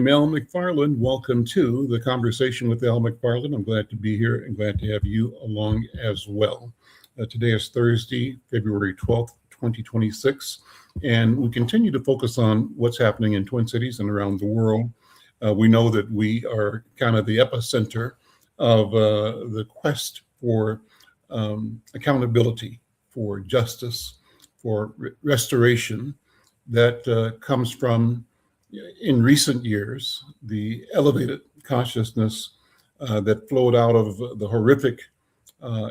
I'm Al McFarland. Welcome to the Conversation with Al McFarland. I'm glad to be here and glad to have you along as well. Today is Thursday, February 12th, 2026, and we continue to focus on what's happening in Twin Cities and around the world. We know that we are kind of the epicenter of the quest for accountability, for justice, for restoration that comes from, in recent years, the elevated consciousness that flowed out of the horrific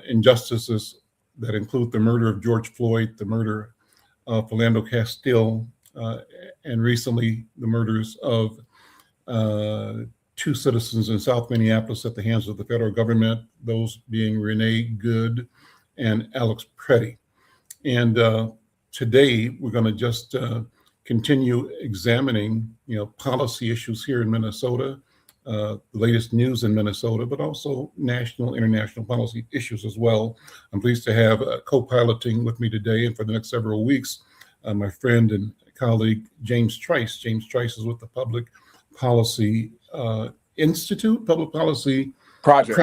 injustices that include the murder of George Floyd, the murder of Philando Castile, and recently the murders of two citizens in South Minneapolis at the hands of the federal government, those being Renee Good and Alex Preddy. And today we're going to just continue examining, policy issues here in Minnesota, the latest news in Minnesota, but also national, international policy issues as well. I'm pleased to have co-piloting with me today and for the next several weeks, my friend and colleague, James Trice. James Trice is with the Public Policy Institute, Public Policy Project.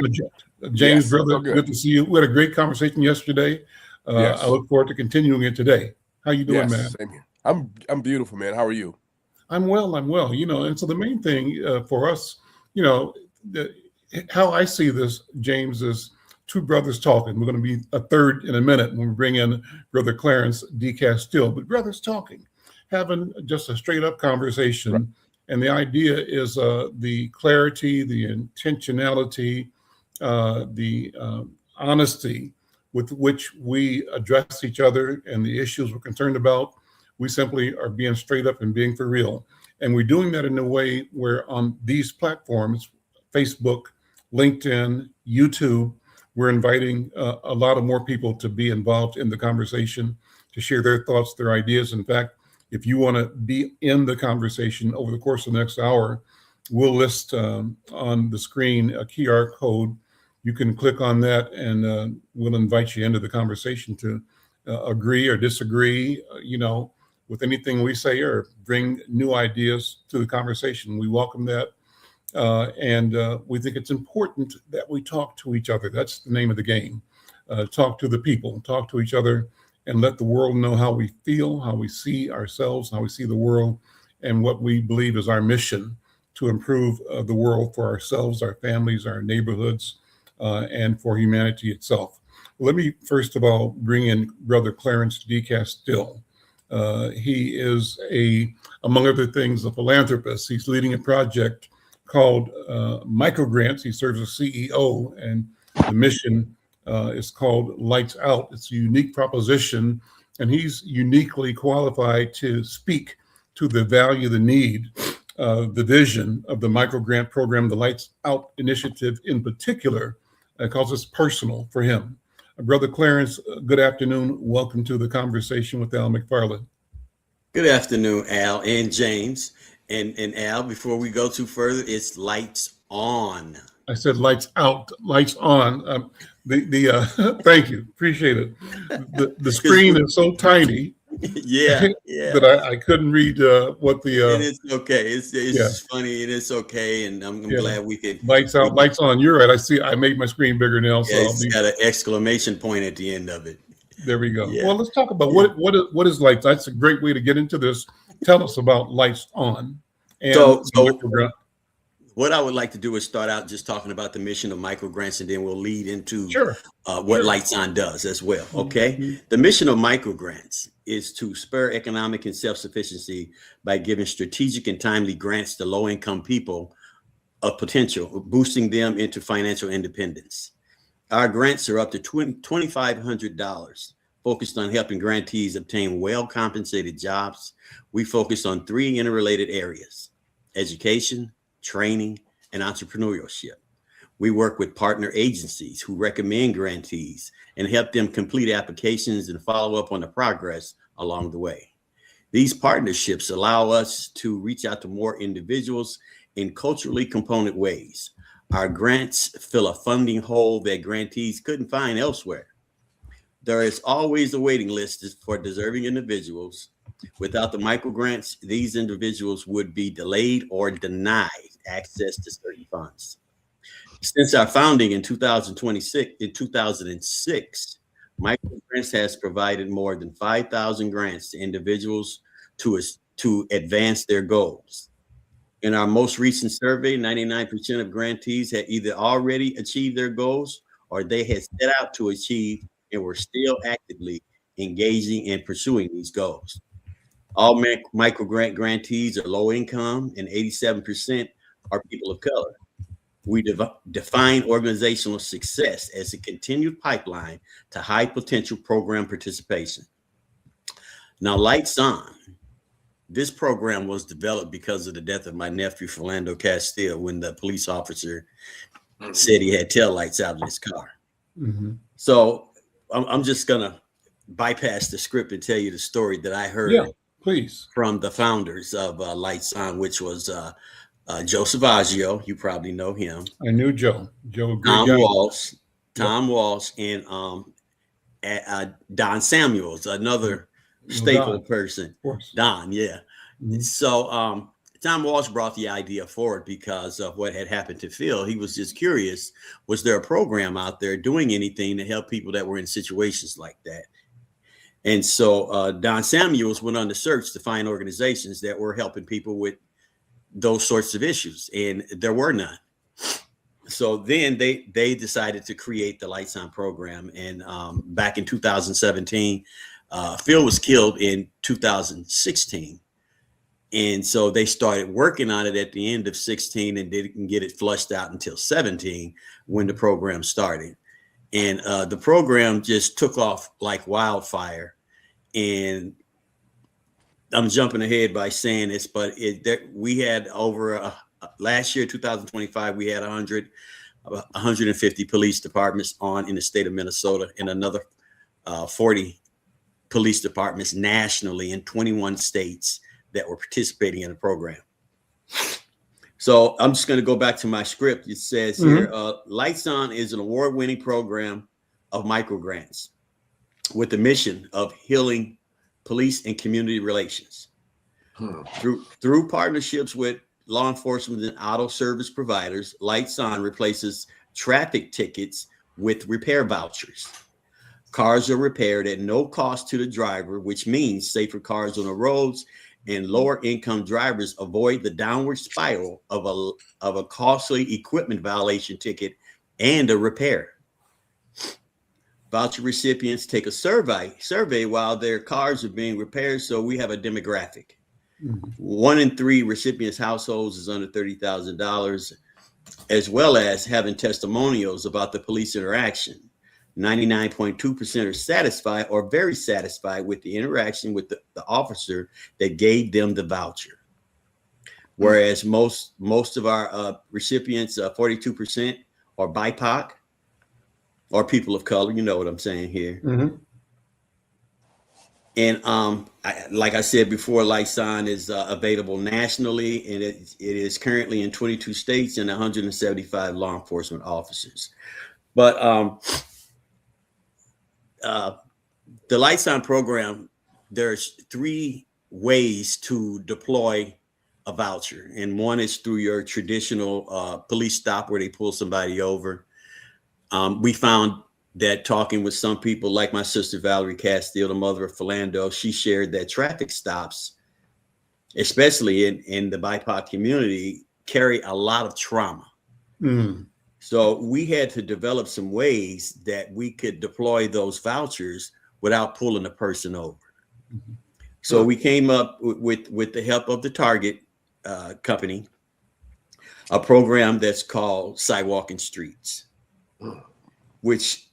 James, yes, brother, good to see you. We had a great conversation yesterday. Yes. I look forward to continuing it today. How you doing, man? Same here. I'm beautiful, man. How are you? I'm well. And so the main thing for us, how I see this, James, is two brothers talking. We're going to be a third in a minute when we bring in Brother Clarence D. Castile, but brothers talking, having just a straight up conversation. Right. And the idea is the clarity, the intentionality, the honesty with which we address each other and the issues we're concerned about. We simply are being straight up and being for real. And we're doing that in a way where on these platforms, Facebook, LinkedIn, YouTube, we're inviting a lot of more people to be involved in the conversation, to share their thoughts, their ideas. In fact, if you want to be in the conversation over the course of the next hour, we'll list on the screen a QR code. You can click on that and we'll invite you into the conversation to agree or disagree, with anything we say or bring new ideas to the conversation. We welcome that. And we think it's important that we talk to each other. That's the name of the game. Talk to the people, talk to each other, and let the world know how we feel, how we see ourselves, how we see the world, and what we believe is our mission to improve the world for ourselves, our families, our neighborhoods, and for humanity itself. Let me first of all bring in Brother Clarence D. Castile. He is among other things, a philanthropist. He's leading a project called Microgrants. He serves as CEO, and the mission is called Lights Out. It's a unique proposition, and he's uniquely qualified to speak to the value, the need, the vision of the microgrant program, the Lights Out initiative in particular, because it's personal for him. Brother Clarence, good afternoon. Welcome to the Conversation with Al McFarland. Good afternoon, Al and James. And Al, before we go too further, it's lights on. I said lights out, lights on. Thank you, appreciate it. The screen is so tiny. Yeah. That I couldn't read what the. And it's okay. It's just funny, and it's okay. And I'm glad we could. Lights out, lights on. You're right. I see. I made my screen bigger now. Yeah, it's got an exclamation point at the end of it. There we go. Yeah. Well, let's talk about what is lights. That's a great way to get into this. Tell us about Lights On. And so what I would like to do is start out just talking about the mission of microgrants, and then we'll lead into what Lights On does as well. Okay. Mm-hmm. The mission of microgrants is to spur economic and self-sufficiency by giving strategic and timely grants to low-income people of potential, boosting them into financial independence. Our grants are up to $2,500, focused on helping grantees obtain well-compensated jobs. We focus on 3 interrelated areas: education, training, and entrepreneurship. We work with partner agencies who recommend grantees and help them complete applications and follow up on the progress along the way. These partnerships allow us to reach out to more individuals in culturally component ways. Our grants fill a funding hole that grantees couldn't find elsewhere. There is always a waiting list for deserving individuals, Without the micro grants, these individuals would be delayed or denied access to certain funds. Since our founding in 2006, micro grants has provided more than 5,000 grants to individuals to advance their goals. In our most recent survey, 99% of grantees had either already achieved their goals or they had set out to achieve and were still actively engaging in pursuing these goals. All micro grant grantees are low income and 87% are people of color. We define organizational success as a continued pipeline to high potential program participation. Now, Lights On, this program was developed because of the death of my nephew, Philando Castile, when the police officer said he had tail lights out in his car. Mm-hmm. So I'm just going to bypass the script and tell you the story that I heard from the founders of Lights On, which was Joe Savaggio. You probably know him. I knew Joe. Tom Walsh, and Don Samuels, another staple person. Don, yeah. Mm-hmm. So Tom Walsh brought the idea forward because of what had happened to Phil. He was just curious, was there a program out there doing anything to help people that were in situations like that? And so Don Samuels went on the search to find organizations that were helping people with those sorts of issues, and there were none. So then they decided to create the Lights On program. And back in 2017, Phil was killed in 2016. And so they started working on it at the end of 16 and didn't get it flushed out until 17 when the program started. And the program just took off like wildfire. And I'm jumping ahead by saying this, but we had over last year, 2025, we had 150 police departments in the state of Minnesota, and another 40 police departments nationally in 21 states that were participating in the program. So I'm just going to go back to my script. It says here, Lights On is an award-winning program of micro grants with the mission of healing police and community relations. Through partnerships with law enforcement and auto service providers, Lights On replaces traffic tickets with repair vouchers. Cars are repaired at no cost to the driver, which means safer cars on the roads, and lower income drivers avoid the downward spiral of a costly equipment violation ticket and a repair. Voucher recipients take a survey while their cars are being repaired, so we have a demographic. 1 in 3 recipients' households is under $30,000, as well as having testimonials about the police interaction. 99.2% are satisfied or very satisfied with the interaction with the officer that gave them the voucher. Whereas most of our recipients, 42%, are BIPOC or people of color. You know what I'm saying here. Mm-hmm. And like I said before, Lights On is available nationally, and it is currently in 22 states and 175 law enforcement officers. But the Lights On program, there's 3 ways to deploy a voucher. And one is through your traditional police stop where they pull somebody over. We found that talking with some people like my sister, Valerie Castile, the mother of Philando, she shared that traffic stops, especially in the BIPOC community, carry a lot of trauma. Mm. So we had to develop some ways that we could deploy those vouchers without pulling a person over. Mm-hmm. So we came up with the help of the Target company, a program that's called Sidewalking Streets, which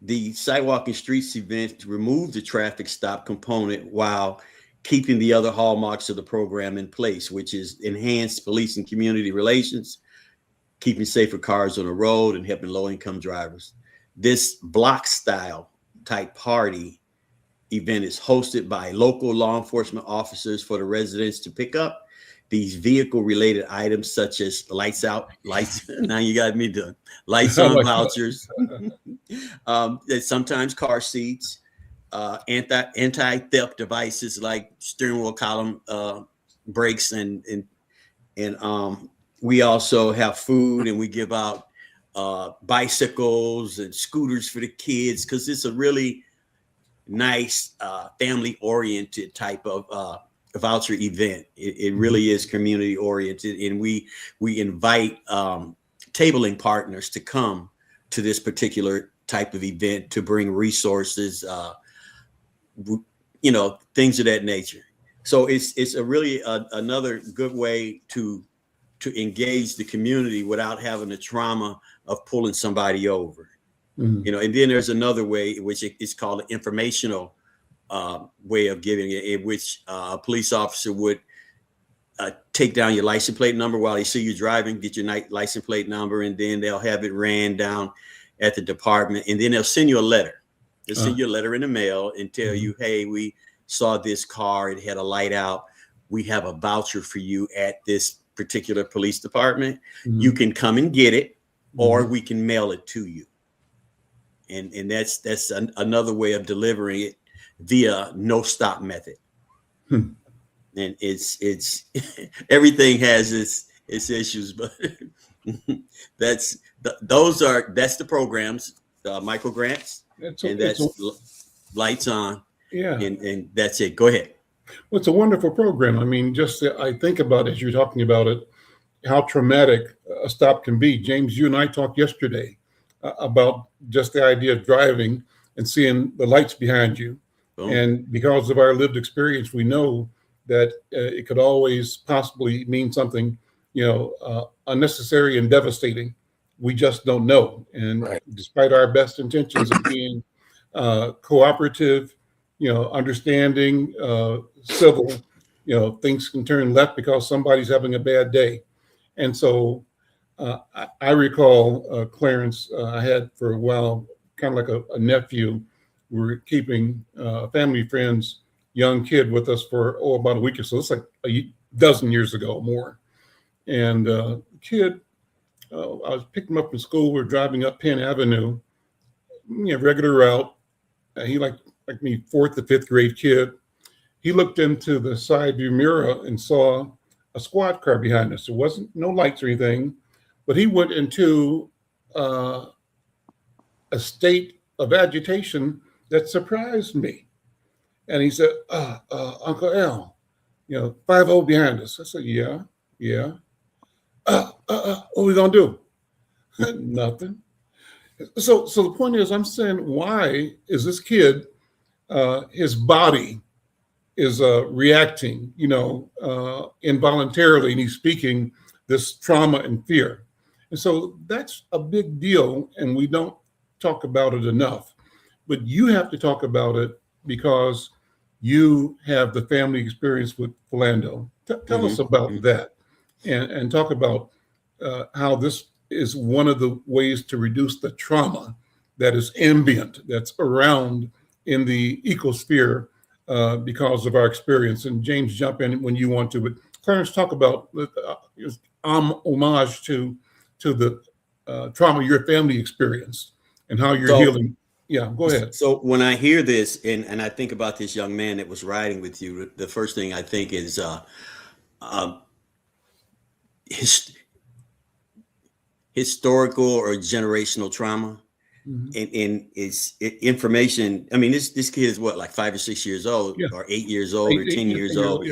the Sidewalking Streets event removed the traffic stop component while keeping the other hallmarks of the program in place, which is enhanced police and community relations, keeping safer cars on the road, and helping low-income drivers. This block style type party event is hosted by local law enforcement officers for the residents to pick up these vehicle-related items such as lights now you got me done. Lights on vouchers, sometimes car seats, anti-theft devices like steering wheel column brakes, and we also have food, and we give out bicycles and scooters for the kids, because it's a really nice family-oriented type of voucher event. It really is community-oriented, and we invite tabling partners to come to this particular type of event to bring resources, things of that nature. So it's a really another good way to engage the community without having the trauma of pulling somebody over. Mm-hmm. And then there's another way, which is called an informational way of giving it, in which a police officer would take down your license plate number while they see you driving, get your license plate number, and then they'll have it ran down at the department, and then they'll send you a letter. They'll send you a letter in the mail and tell you, hey, we saw this car, it had a light out, we have a voucher for you at this particular police department. Mm-hmm. You can come and get it, or we can mail it to you. And that's another way of delivering it via no stop method. And it's everything has its issues, but that's the programs, micro grants, that's Lights On. Yeah, and that's it. Go ahead. Well, it's a wonderful program. I mean, I think about, as you're talking about it, how traumatic a stop can be. James, you and I talked yesterday about just the idea of driving and seeing the lights behind you. Boom. And because of our lived experience, we know that it could always possibly mean something, unnecessary and devastating. We just don't know. And despite our best intentions of being cooperative, understanding, civil, things can turn left because somebody's having a bad day. And so I recall Clarence, I had for a while, kind of like a nephew. We were keeping family friends, young kid with us for about a week or so. It's like a dozen years ago or more. And kid, I was picking him up from school. We were driving up Penn Avenue, regular route. He like me, 4th to 5th grade kid. He looked into the side view mirror and saw a squad car behind us. There wasn't no lights or anything, but he went into a state of agitation that surprised me. And he said, Uncle Al, 5-0 behind us. I said, yeah. What are we gonna do? Nothing. So the point is, I'm saying, why is this kid, his body is reacting, involuntarily, and he's speaking this trauma and fear. And so that's a big deal, and we don't talk about it enough. But you have to talk about it because you have the family experience with Philando. Tell us about that, and talk about how this is one of the ways to reduce the trauma that is ambient, that's around in the ecosphere because of our experience. And James, jump in when you want to. But Clarence, talk about homage to the trauma your family experienced and how you're healing. Yeah, go ahead. So when I hear this and I think about this young man that was riding with you, the first thing I think is historical or generational trauma. And it's information. I mean, this kid is what, like 5 or 6 years old, or 8 years old, or 10 years old,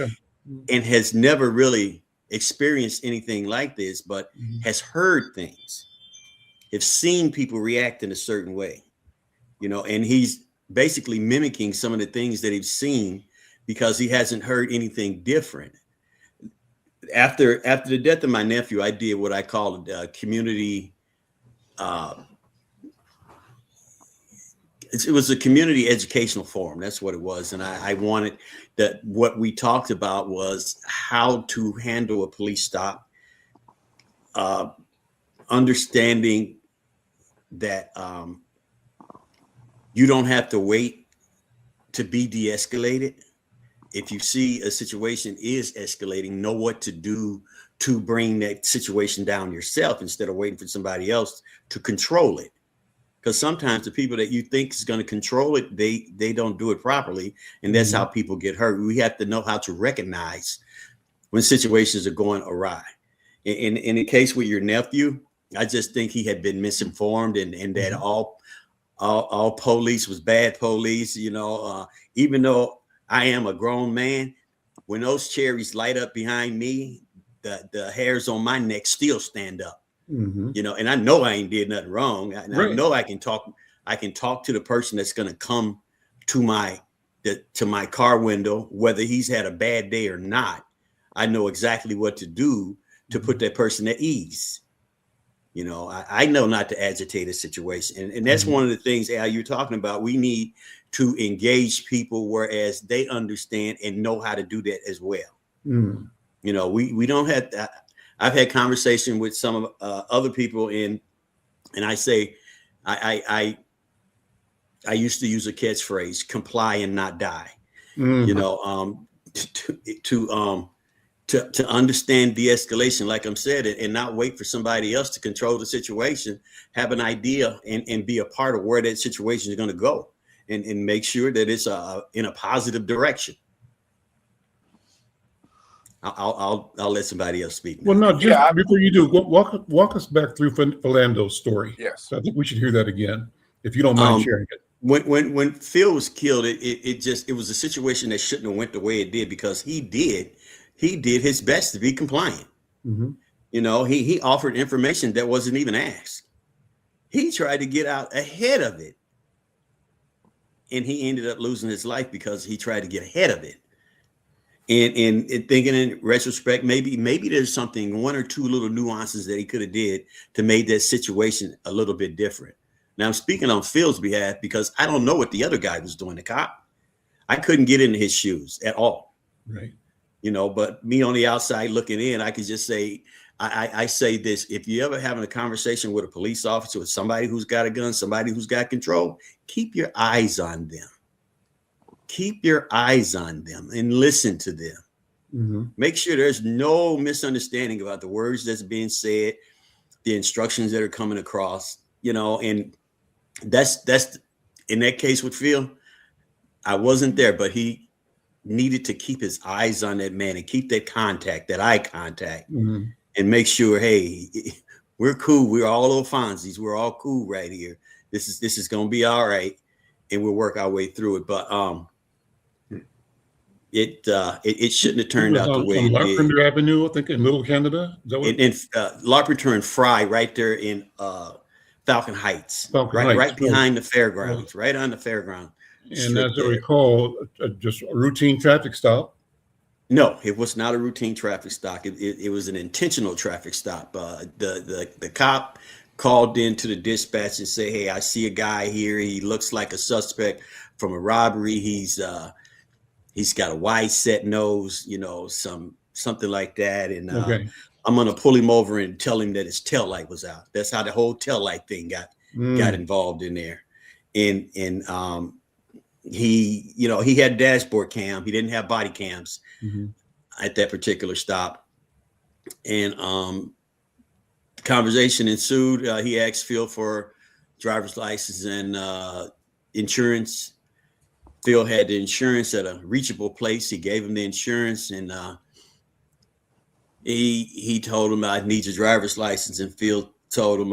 and has never really experienced anything like this, but has heard things, have seen people react in a certain way, and he's basically mimicking some of the things that he's seen because he hasn't heard anything different. After the death of my nephew, I did what I call a community. It was a community educational forum. That's what it was. And I wanted that. What we talked about was how to handle a police stop, understanding that you don't have to wait to be de-escalated. If you see a situation is escalating, know what to do to bring that situation down yourself instead of waiting for somebody else to control it. because sometimes the people that you think is going to control it, they don't do it properly, and that's how people get hurt. We have to know how to recognize when situations are going awry. In the case with your nephew, I just think he had been misinformed, and that all police was bad police. You know, even though I am a grown man, when those cherries light up behind me, the hairs on my neck still stand up. You know, and I know I ain't did nothing wrong. I know I can talk to the person that's going to come to my car window, whether he's had a bad day or not. I know exactly what to do to put that person at ease. You know, I know not to agitate a situation. And that's one of the things, Al, you're talking about. We need to engage people, whereas they understand and know how to do that as well. You know, we don't have that. I've had conversation with some of other people, and I say, I used to use a catchphrase: comply and not die. You know, to understand de-escalation, like I'm said, and not wait for somebody else to control the situation, have an idea and be a part of where that situation is going to go, and make sure that it's in a positive direction. I'll let somebody else speak now. Well, no, just before you do, walk us back through Philando's story. Yes. I think we should hear that again, if you don't mind sharing it. When Phil was killed, it was a situation that shouldn't have went the way it did, because he did his best to be compliant. You know, he offered information that wasn't even asked. He tried to get out ahead of it, and he ended up losing his life because he tried to get ahead of it. And thinking in retrospect, maybe there's something, one or two little nuances that he could have did to make that situation a little bit different. Now, I'm speaking on Phil's behalf because I don't know what the other guy was doing, the cop. I couldn't get into his shoes at all. Right. You know, but me on the outside looking in, I could just say, I say this: if you ever having a conversation with a police officer, with somebody who's got a gun, somebody who's got control, keep your eyes on them. Keep your eyes on them and listen to them. Make sure there's no misunderstanding about the words that's being said, the instructions that are coming across, you know, and that's in that case with Phil, I wasn't there, but he needed to keep his eyes on that man and keep that contact, that eye contact, and make sure, hey, we're cool. We're all little Fonzies. We're all cool right here. This is going to be all right. And we'll work our way through it. But, it shouldn't have turned out the way it did. Larpenteur Avenue, I think, in Little Canada. Is that what Larpenteur and Fry, right there in Falcon Heights, right behind the fairgrounds, right on the fairground. And as I recall, just a routine traffic stop. No, it was not a routine traffic stop. It was an intentional traffic stop. The cop called into the dispatch and say, "Hey, I see a guy here. He looks like a suspect from a robbery. He's got a wide set nose, you know, something like that. And I'm gonna pull him over and tell him that his tail light was out." That's how the whole tail light thing got involved in there. And he, you know, he had dashboard cam. He didn't have body cams at that particular stop. And conversation ensued. He asked Phil for driver's license and insurance. Phil had the insurance at a reachable place. He gave him the insurance, and he told him, "I need your driver's license." And Phil told him,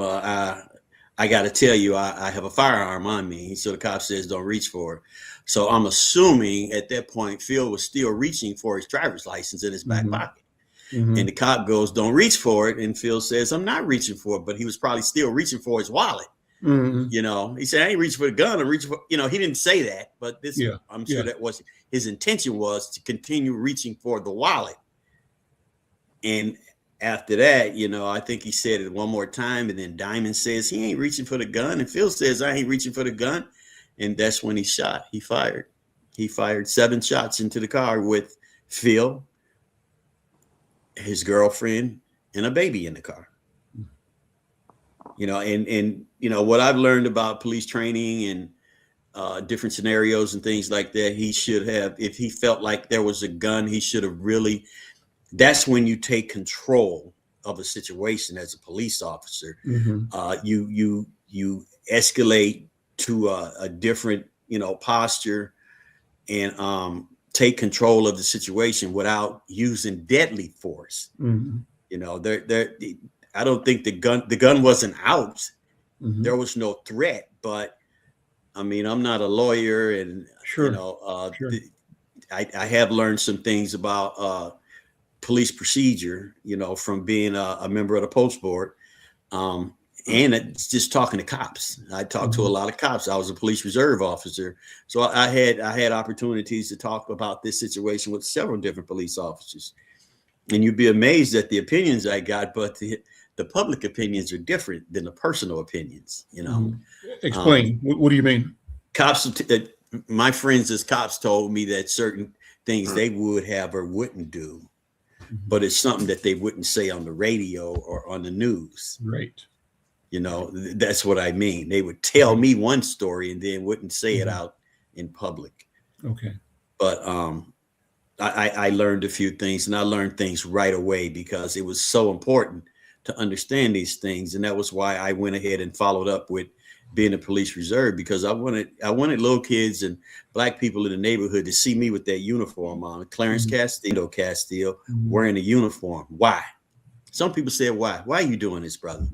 I got to tell you, I have a firearm on me. So the cop says, "Don't reach for it." So I'm assuming at that point, Phil was still reaching for his driver's license in his back pocket. And the cop goes, "Don't reach for it." And Phil says, "I'm not reaching for it," but he was probably still reaching for his wallet. You know, he said, "I ain't reaching for the gun. I'm reaching for," you know, he didn't say that, but this, I'm sure that was his intention, was to continue reaching for the wallet. And after that, you know, I think he said it one more time, and then Diamond says he ain't reaching for the gun, and Phil says, "I ain't reaching for the gun." And that's when he shot. He fired 7 shots into the car with Phil, his girlfriend, and a baby in the car. You know, and you know what I've learned about police training and different scenarios and things like that, he should have, if he felt like there was a gun, he should have really, that's when you take control of a situation as a police officer. you escalate to a different, posture and take control of the situation without using deadly force. Mm-hmm. I don't think the gun wasn't out. Mm-hmm. There was no threat, but I mean, I'm not a lawyer, and sure. I have learned some things about police procedure, from being a member of the post board. And it's just talking to cops. I talked to a lot of cops. I was a police reserve officer. So I had opportunities to talk about this situation with several different police officers. And you'd be amazed at the opinions I got, but the public opinions are different than the personal opinions, Explain. What do you mean? Cops, my friends as cops told me that certain things they would have or wouldn't do, but it's something that they wouldn't say on the radio or on the news. Right. That's what I mean. They would tell me one story and then wouldn't say it out in public. Okay. But I learned a few things, and I learned things right away because it was so important to understand these things. And that was why I went ahead and followed up with being a police reserve, because I wanted little kids and Black people in the neighborhood to see me with that uniform on. Clarence Castile wearing a uniform. Why? Some people said, why are you doing this, brother?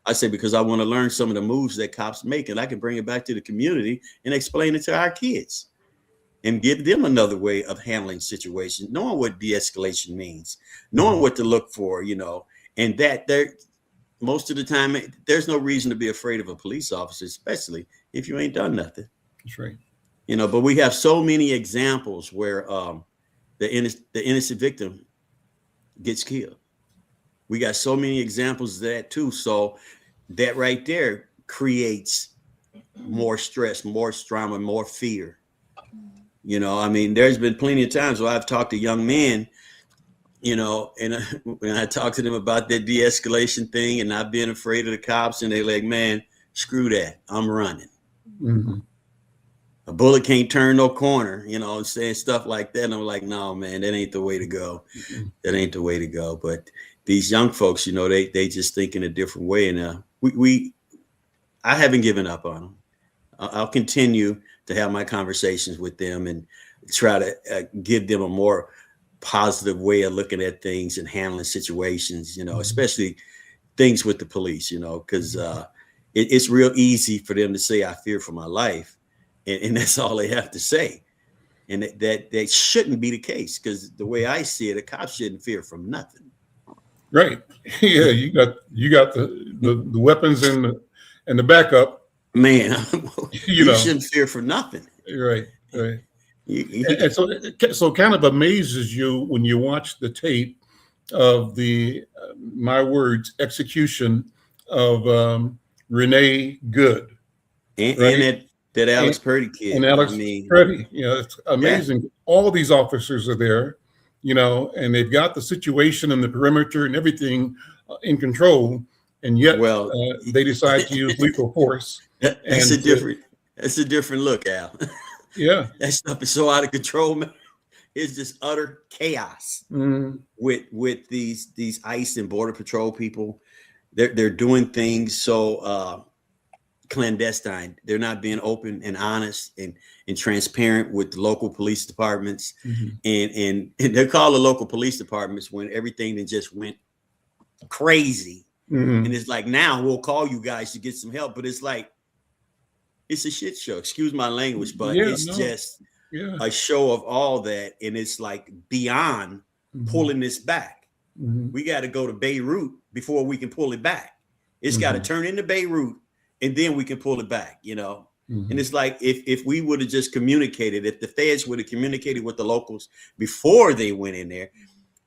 I said, because I want to learn some of the moves that cops make, and I can bring it back to the community and explain it to our kids and give them another way of handling situations, knowing what de-escalation means, knowing what to look for, and that most of the time, there's no reason to be afraid of a police officer, especially if you ain't done nothing. That's right. But we have so many examples where the innocent victim gets killed. We got so many examples of that too. So that right there creates more stress, more trauma, more fear. There's been plenty of times where I've talked to young men, and when I talk to them about that de-escalation thing and not being afraid of the cops, and they're like, man, screw that, I'm running. A bullet can't turn no corner, and saying stuff like that. And I'm like, no, man, that ain't the way to go. That ain't the way to go. But these young folks, they just think in a different way. And I haven't given up on them. I'll continue to have my conversations with them and try to give them a more positive way of looking at things and handling situations, especially things with the police, because it's real easy for them to say, I fear for my life. And that's all they have to say. And that shouldn't be the case, because the way I see it, a cop shouldn't fear from nothing. Right. Yeah, you got the weapons and the backup. Man, you shouldn't fear for nothing. Right. And so kind of amazes you when you watch the tape of the my words execution of Renee Good and that Alex Purdy kid. And Alex Purdy, it's amazing. Yeah. All these officers are there, and they've got the situation and the perimeter and everything in control, and yet they decide to use lethal force. That's a different look, Al. Yeah, that stuff is so out of control, man. It's just utter chaos with these ICE and Border Patrol people. They're doing things so clandestine. They're not being open and honest and transparent with the local police departments. And they call the local police departments when everything that just went crazy. And it's like, now we'll call you guys to get some help, but it's like, it's a shit show. Excuse my language, but just a show of all that. And it's like beyond pulling this back. We got to go to Beirut before we can pull it back. It's got to turn into Beirut, and then we can pull it back, And it's like, if we would have just communicated, if the feds would have communicated with the locals before they went in there,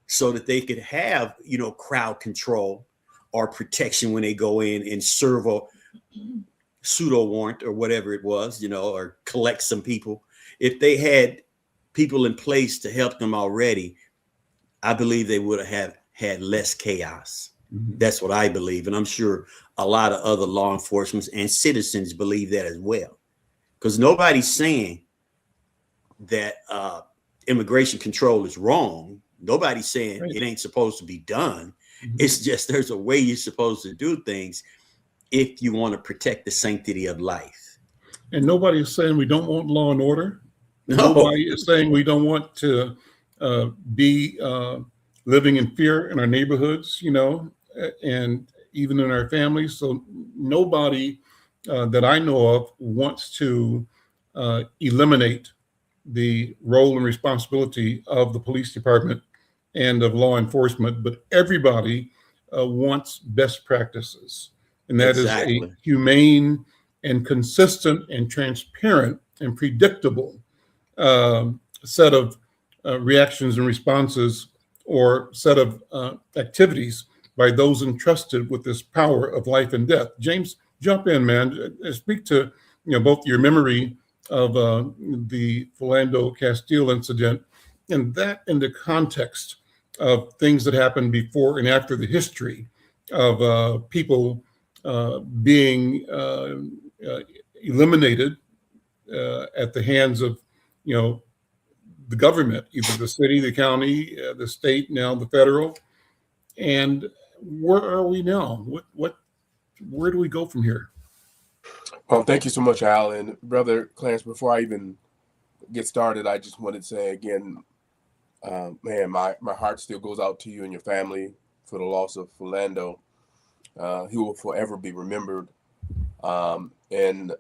so that they could have, crowd control or protection when they go in and serve a pseudo warrant or whatever it was, or collect some people. If they had people in place to help them already, I believe they would have had less chaos. That's what I believe. And I'm sure a lot of other law enforcement and citizens believe that as well. Because nobody's saying that immigration control is wrong. Nobody's saying it ain't supposed to be done. It's just there's a way you're supposed to do things. if you want to protect the sanctity of life. And nobody is saying we don't want law and order. No. Nobody is saying we don't want to be living in fear in our neighborhoods, and even in our families. So nobody that I know of wants to eliminate the role and responsibility of the police department and of law enforcement, but everybody wants best practices. And that Exactly. is a humane and consistent and transparent and predictable set of reactions and responses, or set of activities by those entrusted with this power of life and death. James, jump in, man. Speak to both your memory of the Philando Castile incident, and that in the context of things that happened before and after the history of people being eliminated at the hands of the government, either the city, the county, the state, now the federal. And where are we now? Where do we go from here? Well, thank you so much, Al. And Brother Clarence, before I even get started, I just wanted to say again, man, my heart still goes out to you and your family for the loss of Philando. He will forever be remembered, and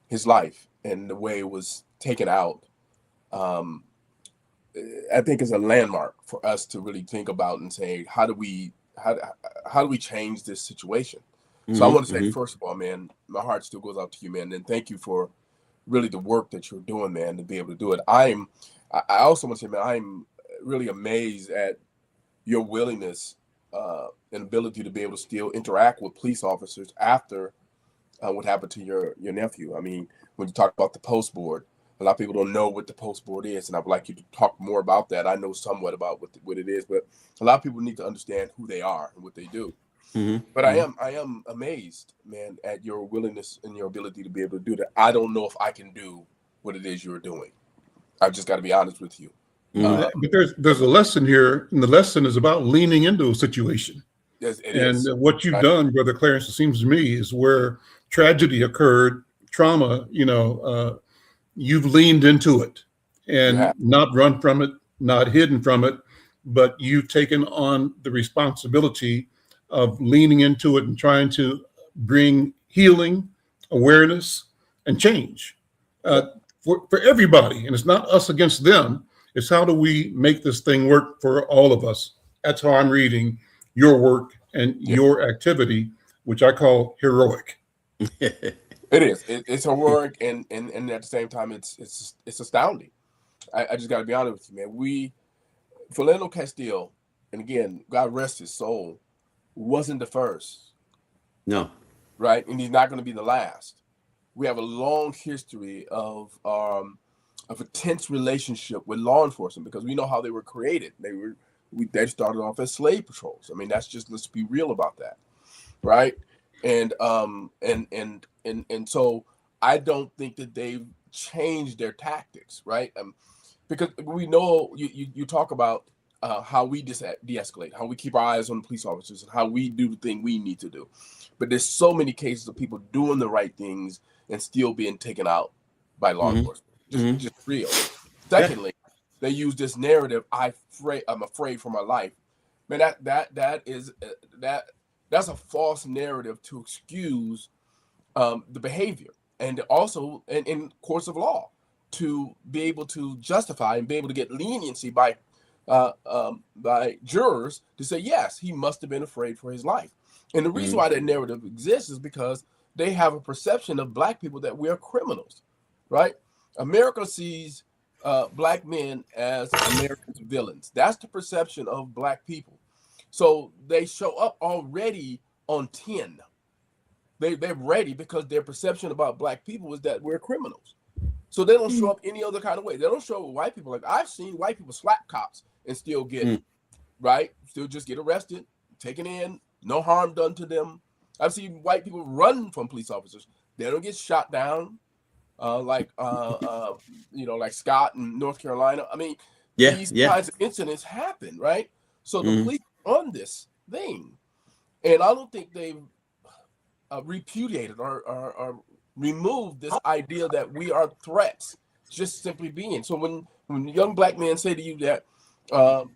his life and the way it was taken out. I think is a landmark for us to really think about and say, how do we change this situation? So I want to say, first of all, man, my heart still goes out to you, man. And thank you for really the work that you're doing, man, to be able to do it. I also want to say, man, I'm really amazed at your willingness and ability to be able to still interact with police officers after what happened to your nephew. I mean, when you talk about the post board, a lot of people don't know what the post board is, and I'd like you to talk more about that. I know somewhat about what it is, but a lot of people need to understand who they are and what they do. But I am amazed, man, at your willingness and your ability to be able to do that. I don't know if I can do what it is you're doing. I've just got to be honest with you. But there's a lesson here, and the lesson is about leaning into a situation. Yes, it is. What you've done, Brother Clarence, it seems to me, is where tragedy occurred, trauma, you've leaned into it and not run from it, not hidden from it, but you've taken on the responsibility of leaning into it and trying to bring healing, awareness, and change for everybody. And it's not us against them. It's how do we make this thing work for all of us? That's how I'm reading your work and your activity, which I call heroic. It is. It's heroic, and at the same time, it's astounding. I just got to be honest with you, man. Philando Castile, and again, God rest his soul, wasn't the first. No. Right? And he's not going to be the last. We have a long history of a tense relationship with law enforcement, because we know how they were created. They started off as slave patrols. I mean, let's be real about that. Right? And so I don't think that they've changed their tactics, right? Because we know you talk about how we de-escalate, how we keep our eyes on the police officers, and how we do the thing we need to do. But there's so many cases of people doing the right things and still being taken out by law enforcement. Just real. Secondly, they use this narrative, I'm afraid for my life. Man, that's a false narrative to excuse the behavior, and also in courts of law to be able to justify and be able to get leniency by jurors to say, yes, he must have been afraid for his life. And the reason why that narrative exists is because they have a perception of Black people that we are criminals, right? America sees Black men as America's villains. That's the perception of Black people. So they show up already on 10. They're ready because their perception about Black people is that we're criminals. So they don't show up any other kind of way. They don't show up with white people. Like, I've seen white people slap cops and still get, right? Still just get arrested, taken in, no harm done to them. I've seen white people run from police officers. They don't get shot down like Scott in North Carolina. I mean, these kinds of incidents happen, right? So the police on this thing, and I don't think they've repudiated or removed this idea that we are threats just simply being. So when young black men say to you that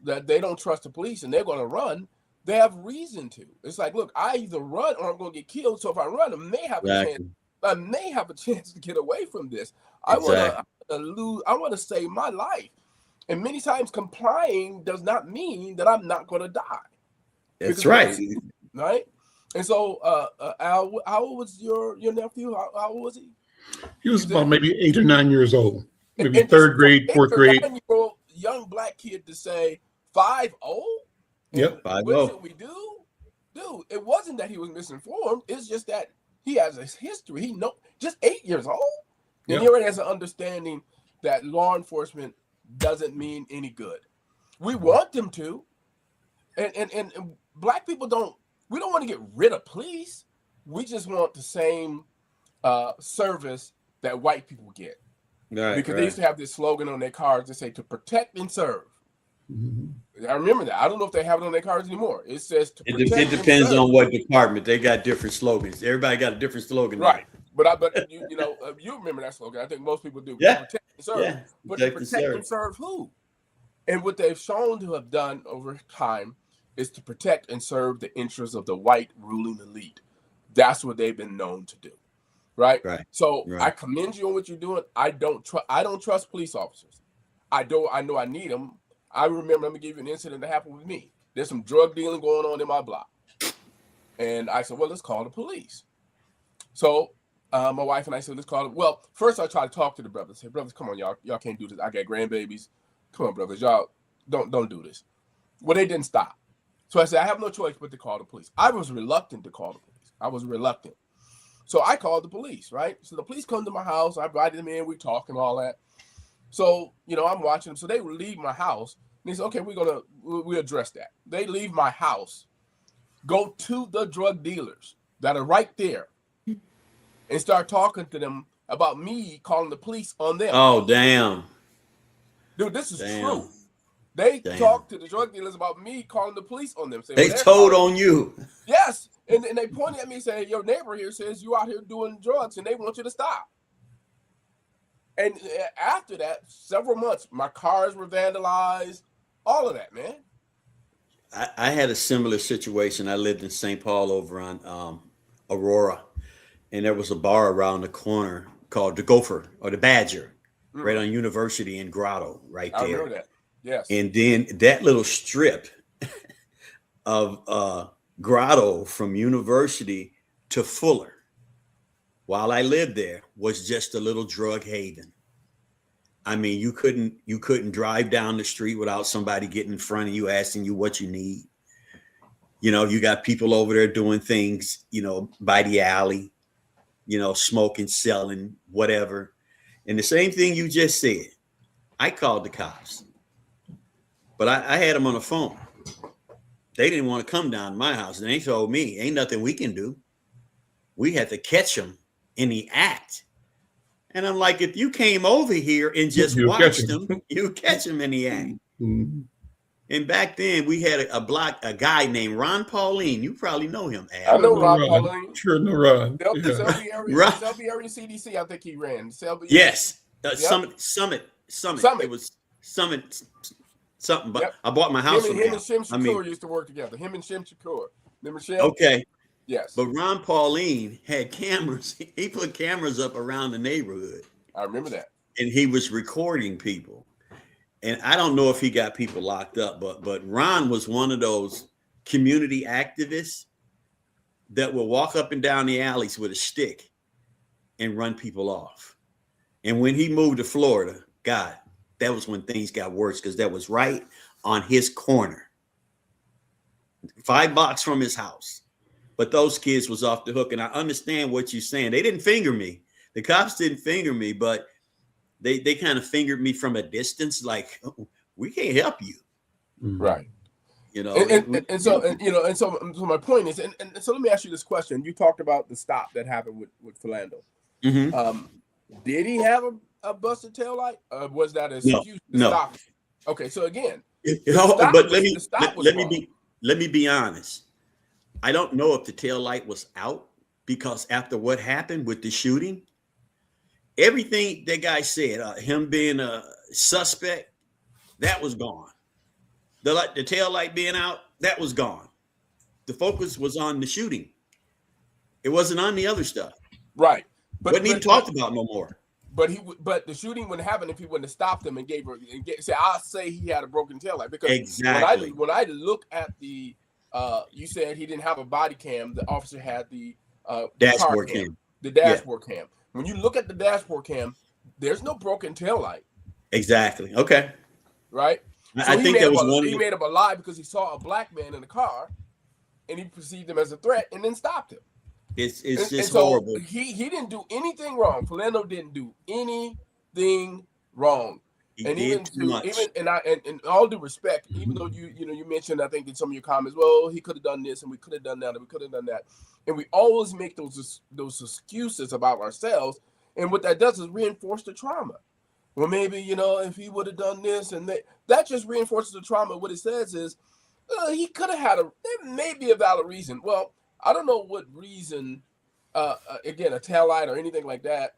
that they don't trust the police and they're going to run, they have reason to. It's like, look, I either run or I'm going to get killed. So if I run, I may have a chance to get away from this. I want to save my life. And many times complying does not mean that I'm not going to die. That's right. Right. And so, Al, how old was your nephew? How old was he? He was about maybe 8 or 9 years old, maybe third grade, fourth grade. 9-year-old young black kid to say 5-0. Yep. What should we do? Dude, it wasn't that he was misinformed. It's just that he has a history. He just 8 years old. And he already has an understanding that law enforcement doesn't mean any good. We want them to. And black people we don't want to get rid of police. We just want the same service that white people get. Right, because they used to have this slogan on their cars that say to protect and serve. I remember that. I don't know if they have it on their cars anymore. It says to protect it depends on what department. They got different slogans. Everybody got a different slogan. Right. But you remember that slogan. I think most people do. Yeah. Protect and serve. Yeah. But protect and serve who? And what they've shown to have done over time is to protect and serve the interests of the white ruling elite. That's what they've been known to do. Right. So I commend you on what you're doing. I don't trust police officers. I know I need them. I remember, let me give you an incident that happened with me. There's some drug dealing going on in my block. And I said, well, let's call the police. So my wife and I said, let's call them. Well, first I tried to talk to the brothers. I said, brothers, come on, y'all can't do this. I got grandbabies. Come on, brothers, y'all don't do this. Well, they didn't stop. So I said, I have no choice but to call the police. I was reluctant to call the police. I was reluctant. So I called the police, right? So the police come to my house. I invited them in. We talk and all that. So, I'm watching them. So they leave my house. And they said, okay, we'll address that. They leave my house, go to the drug dealers that are right there and start talking to them about me calling the police on them. Oh, damn. Dude, this is true. They talked to the drug dealers about me calling the police on them. Saying, they told on you. Yes. And they pointed at me and said, your neighbor here says you out here doing drugs and they want you to stop. And after that, several months, my cars were vandalized, all of that, man. I had a similar situation. I lived in St. Paul over on Aurora, and there was a bar around the corner called the Gopher or the Badger, right on University and Grotto, right there. I remember that. Yes. And then that little strip of Grotto from University to Fuller, while I lived there, was just a little drug haven. I mean, you couldn't drive down the street without somebody getting in front of you asking you what you need. You got people over there doing things, by the alley, smoking, selling, whatever. And the same thing you just said, I called the cops, but I had them on the phone. They didn't want to come down to my house. And they told me, ain't nothing we can do. We had to catch them in the act. And I'm like, if you came over here and just watched them, you catch them in the act. Mm-hmm. And back then we had a guy named Ron Pauline. You probably know him, Al. I know Ron Pauline. Sure know Ron. Selby area CDC, I think he ran. Yes. Summit. It was Summit something, but I bought my house from him. Him and Shem Shakur used to work together. Him and Shem Shakur. Remember Shem? Okay. Yes. But Ron Pauline had cameras. He put cameras up around the neighborhood. I remember that. And he was recording people. And I don't know if he got people locked up, but Ron was one of those community activists that will walk up and down the alleys with a stick and run people off. And when he moved to Florida, God, that was when things got worse because that was right on his corner, 5 blocks from his house. But those kids was off the hook. And I understand what you're saying. They didn't finger me. The cops didn't finger me, but they kind of fingered me from a distance. Like, oh, we can't help you. Right. So my point is, and so let me ask you this question. You talked about the stop that happened with Philando. Mm-hmm. Did he have a busted taillight? Was that an excuse to stop? Okay. So again, but let me be honest. I don't know if the tail light was out because after what happened with the shooting, everything that guy said, him being a suspect, that was gone. The tail light being out, that was gone. The focus was on the shooting. It wasn't on the other stuff. Right. But he talked about no more. But the shooting wouldn't happen if he wouldn't have stopped him and I'll say he had a broken tail light, because exactly when I look at the you said he didn't have a body cam, the officer had the dashboard cam. The dashboard cam. When you look at the dashboard cam, there's no broken tail light. Exactly. Okay. Right. So I think that was one. He made up a lie because he saw a black man in the car, and he perceived him as a threat, and then stopped him. It's just horrible. He didn't do anything wrong. Philando didn't do anything wrong. In all due respect, even though you mentioned, I think in some of your comments, well, he could have done this and we could have done that and we could have done that, and we always make those excuses about ourselves, and what that does is reinforce the trauma. Well, maybe if he would have done this and that just reinforces the trauma. What it says is he could have had there may be a valid reason. Well, I don't know what reason. Again, a tail light or anything like that.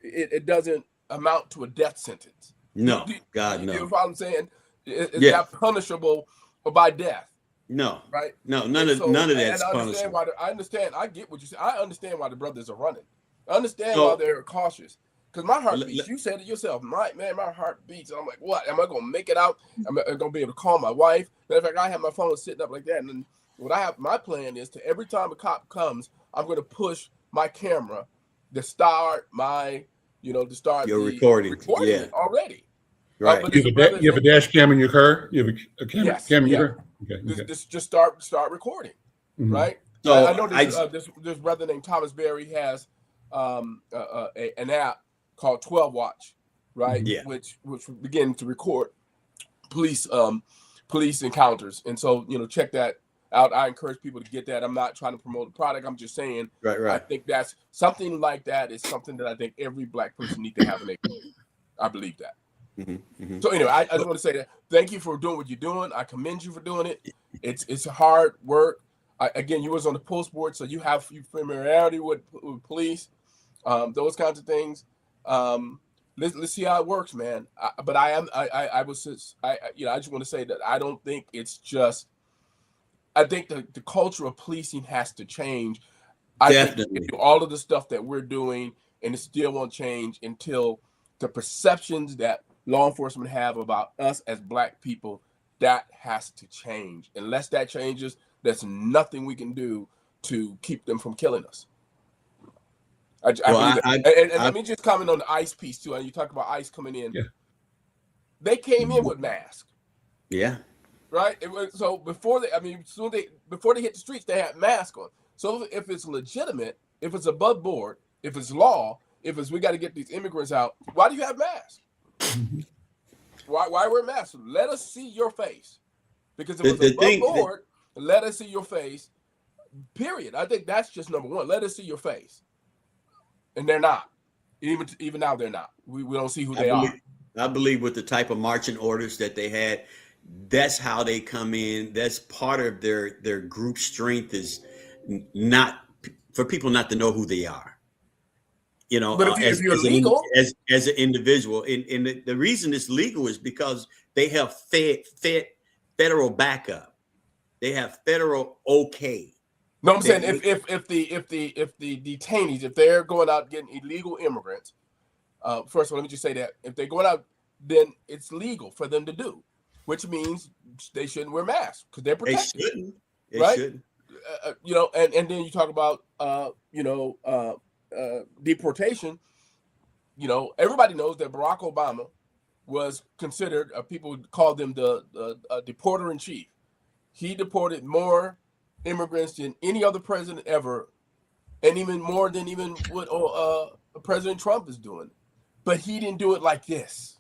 It doesn't amount to a death sentence. No, God, no. You know what I'm saying? It's not punishable by death. No, right? No, none of that's punishable. I understand. I get what you say. I understand why the brothers are running. I understand why they're cautious. Because my heart beats. You said it yourself. My heart beats. And I'm like, what? Am I going to make it out? Am I going to be able to call my wife? Matter of fact, I have my phone sitting up like that. And then my plan is to, every time a cop comes, I'm going to push my camera to start my, to start your recording already. Right. You have a dash cam in your car? You have a camera in your car? Okay. Just start recording, right? So I know this brother named Thomas Berry has an app called 12 Watch, right? Yeah. Which begin to record police encounters, and so check that out. I encourage people to get that. I'm not trying to promote a product. I'm just saying, right. I think that's something like that is something that I think every black person needs to have in their community. I believe that. Mm-hmm. So anyway, I just want to say that thank you for doing what you're doing. I commend you for doing it. It's hard work. Again, you was on the post board, so you have familiarity with police, those kinds of things. Let's see how it works, man. I just want to say that I don't think it's just. I think the culture of policing has to change. Definitely. I think all of the stuff that we're doing, and it still won't change until the perceptions that law enforcement have about us as black people, that has to change. Unless that changes, there's nothing we can do to keep them from killing us. Let me just comment on the ICE piece too. And you talk about ICE coming in. Yeah. They came in with masks. Yeah. Right. So before they hit the streets, they had masks on. So if it's legitimate, if it's above board, if it's law, if it's we got to get these immigrants out, why do you have masks? Why wear masks? Let us see your face. Because if it's above board, let us see your face. Period. I think that's just number one. Let us see your face. And they're not. Even now, they're not. We don't see who they are. I believe with the type of marching orders that they had, that's how they come in. That's part of their group strength, is not for people not to know who they are. But if you're legal, as an individual, and the reason it's legal is because they have federal backup. They have federal okay. No, I'm saying if the detainees, if they're going out getting illegal immigrants, first of all, let me just say that if they're going out, then it's legal for them to do, which means they shouldn't wear masks because they're protected. They right? shouldn't. And then you talk about deportation. Everybody knows that Barack Obama was considered, people called them the deporter in chief. He deported more immigrants than any other president ever, and even more than even what President Trump is doing. But he didn't do it like this.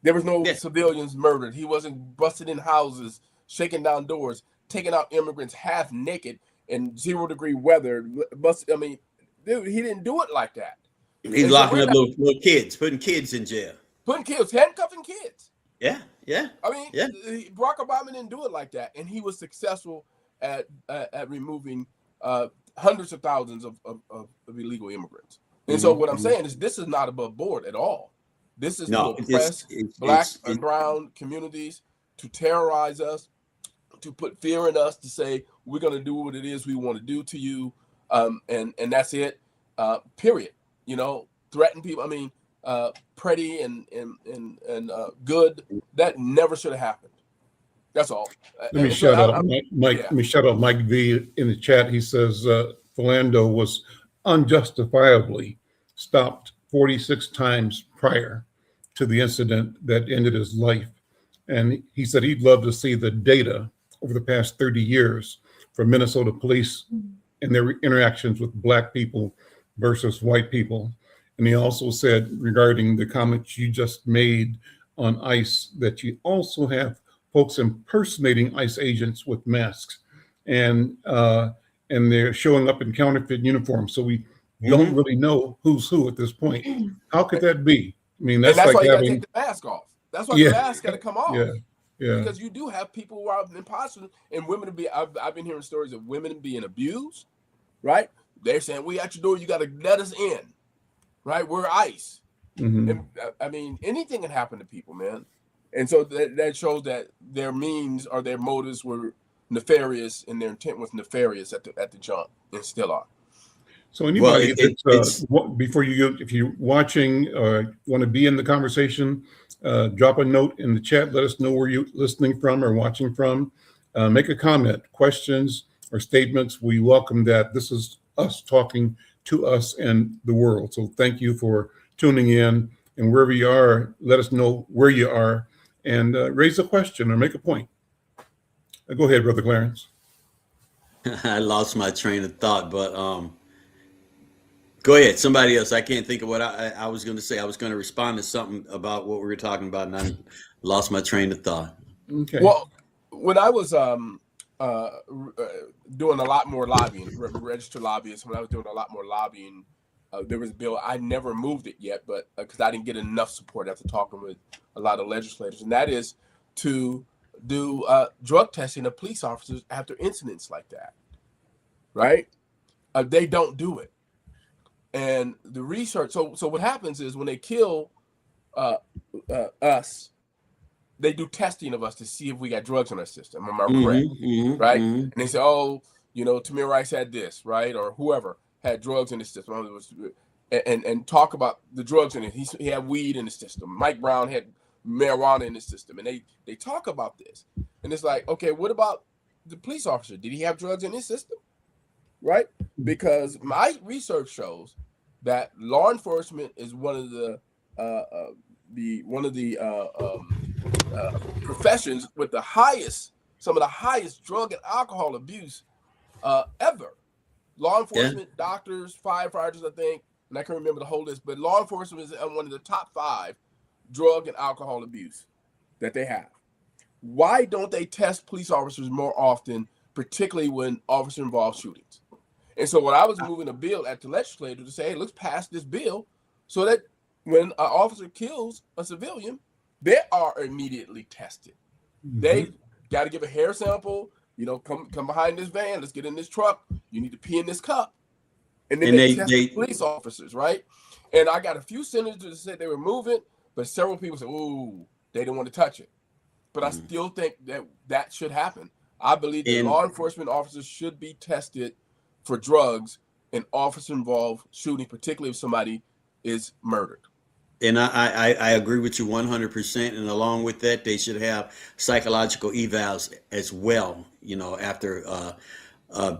There was no civilians murdered. He wasn't busting in houses, shaking down doors, taking out immigrants half naked in 0-degree weather. Dude, he didn't do it like that. He's locking up little kids, putting kids in jail. Handcuffing kids. Yeah. Barack Obama didn't do it like that, and he was successful at removing hundreds of thousands of illegal immigrants. And so what I'm saying is this is not above board at all. This is to oppress Black and brown communities, to terrorize us, to put fear in us, to say we're going to do what it is we want to do to you, and that's it. Period. You know, threaten people. I mean, pretty and good. That never should have happened. That's all. Let me shout out Mike. Let me shout out Mike V in the chat. He says Philando was unjustifiably stopped 46 times prior to the incident that ended his life. And he said he'd love to see the data over the past 30 years for Minnesota police and their interactions with Black people versus white people. And he also said regarding the comments you just made on ICE that you also have folks impersonating ICE agents with masks, and they're showing up in counterfeit uniforms. So we don't really know who's who at this point. How could that be? I mean, that's like why you having gotta take the mask off. That's why the mask got to come off. Yeah. Because you do have people who are imposters, and women be. I've been hearing stories of women being abused. Right? They're saying, "We at your door. You got to let us in." Right? We're ICE. And, I mean, anything can happen to people, man. And so that shows that their means or their motives were nefarious, and their intent was nefarious at the jump, and still are. So anybody, before you go, if you're watching or want to be in the conversation, drop a note in the chat. Let us know where you're listening from or watching from. Make a comment, questions, or statements. We welcome that. This is us talking to us and the world. So thank you for tuning in. And wherever you are, let us know where you are and raise a question or make a point. Go ahead, Brother Clarence. I lost my train of thought, but go ahead. Somebody else. I can't think of what I was going to say. I was going to respond to something about what we were talking about, and I lost my train of thought. Okay. Well, when I was doing a lot more lobbying, registered lobbyist, when I was doing a lot more lobbying, there was a bill. I never moved it yet, but because I didn't get enough support after talking with a lot of legislators, and that is to do drug testing of police officers after incidents like that. Right? They don't do it. And the research, so what happens is when they kill us, they do testing of us to see if we got drugs in our system. Am I correct? Right? And they say, oh, you know, Tamir Rice had this, right? Or whoever had drugs in his system. And talk about the drugs in it. He had weed in the system. Mike Brown had marijuana in his system. And they talk about this. And it's like, okay, what about the police officer? Did he have drugs in his system? Right? Because my research shows that law enforcement is one of the professions with some of the highest drug and alcohol abuse ever. Law enforcement, doctors, firefighters, I think, and I can't remember the whole list, but law enforcement is one of the top 5 drug and alcohol abuse that they have. Why don't they test police officers more often, particularly when officer involved shootings? And so when I was moving a bill at the legislature to say, hey, let's pass this bill so that when an officer kills a civilian, they are immediately tested. They got to give a hair sample, you know, come behind this van, let's get in this truck, you need to pee in this cup. And then they test the police officers, right? And I got a few senators that said they were moving, but several people said, ooh, they didn't want to touch it. But I still think that should happen. I believe that law enforcement officers should be tested for drugs and officer-involved shooting, particularly if somebody is murdered. And I agree with you 100%. And along with that, they should have psychological evals as well, you know, after a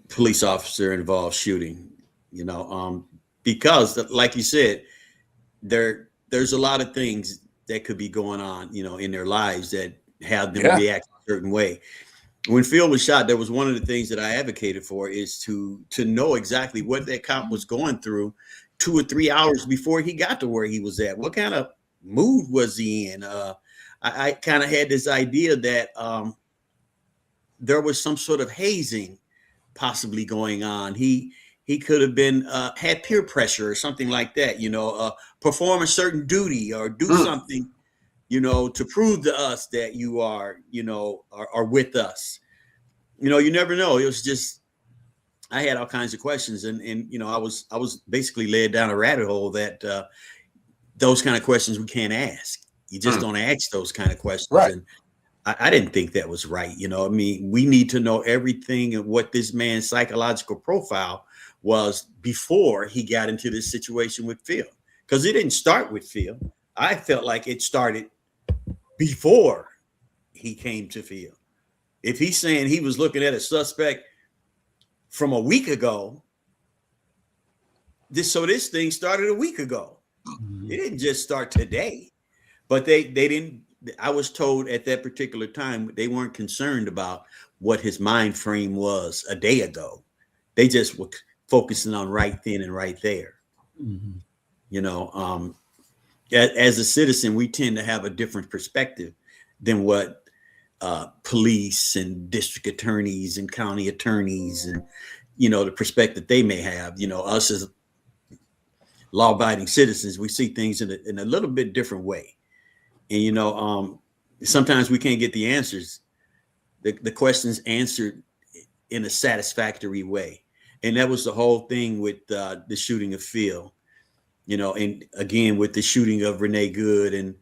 police officer involved shooting, you know, because like you said, there's a lot of things that could be going on, you know, in their lives that have them react a certain way. When Phil was shot, there was one of the things that I advocated for is to know exactly what that cop was going through 2 or 3 hours before he got to where he was at. What kind of mood was he in? I kind of had this idea that there was some sort of hazing possibly going on. He could have been had peer pressure or something like that, you know, perform a certain duty or do something, you know, to prove to us that you are, you know, are with us. You know, you never know. It was just, I had all kinds of questions, and you know, I was basically led down a rabbit hole that those kind of questions we can't ask. You just don't ask those kind of questions. Right. And I didn't think that was right. You know, I mean, we need to know everything and what this man's psychological profile was before he got into this situation with Phil, because it didn't start with Phil. I felt like it started before he came to Phil. If he's saying he was looking at a suspect from a week ago, this thing started a week ago. It didn't just start today, but they didn't. I was told at that particular time they weren't concerned about what his mind frame was a day ago. They just were focusing on right then and right there. Mm-hmm. You know, as a citizen, we tend to have a different perspective than what police and district attorneys and county attorneys and, you know, the perspective they may have. You know, us as law-abiding citizens, we see things in a little bit different way. And, you know, sometimes we can't get the answers, the questions answered in a satisfactory way. And that was the whole thing with the shooting of Phil, you know, and again, with the shooting of Renee Good and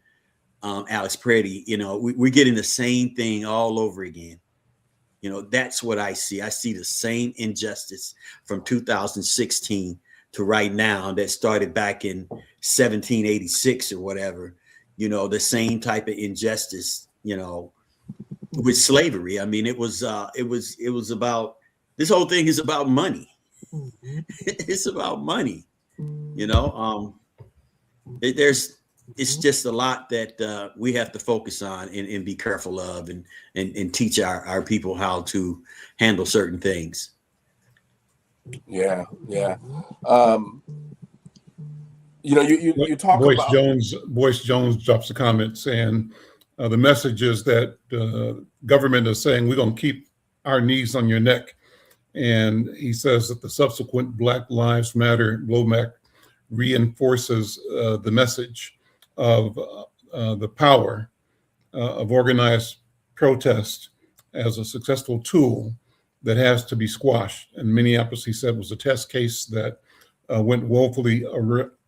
Alex Preddy, you know, we're getting the same thing all over again. You know, that's what I see. I see the same injustice from 2016 to right now that started back in 1786 or whatever. You know, the same type of injustice, you know, with slavery. I mean, it was about, this whole thing is about money. It's about money, you know. It's just a lot that we have to focus on and be careful of and teach our people how to handle certain things. Yeah. You know, you talk about Boyce Jones drops a comment saying the message is that government is saying we're going to keep our knees on your neck. And he says that the subsequent Black Lives Matter blowback reinforces the message of the power of organized protest as a successful tool that has to be squashed. And Minneapolis, he said, was a test case that went woefully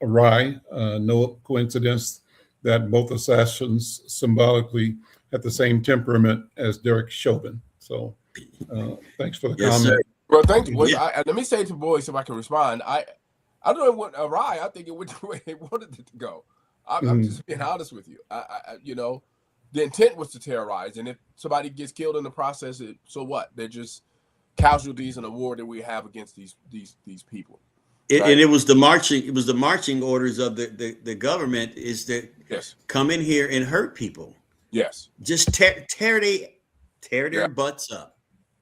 awry. No coincidence that both assassins symbolically had the same temperament as Derek Chauvin. So thanks for the comment. Sir. Well, thank you. Yeah. Let me say to Boyce, if I can respond, I don't know it went awry. I think it went the way they wanted it to go. I'm just being honest with you. You know, the intent was to terrorize, and if somebody gets killed in the process, so what? They're just casualties in a war that we have against these people. Right? And it was the marching orders of the government is that come in here and hurt people. Yes. Just tear their butts up.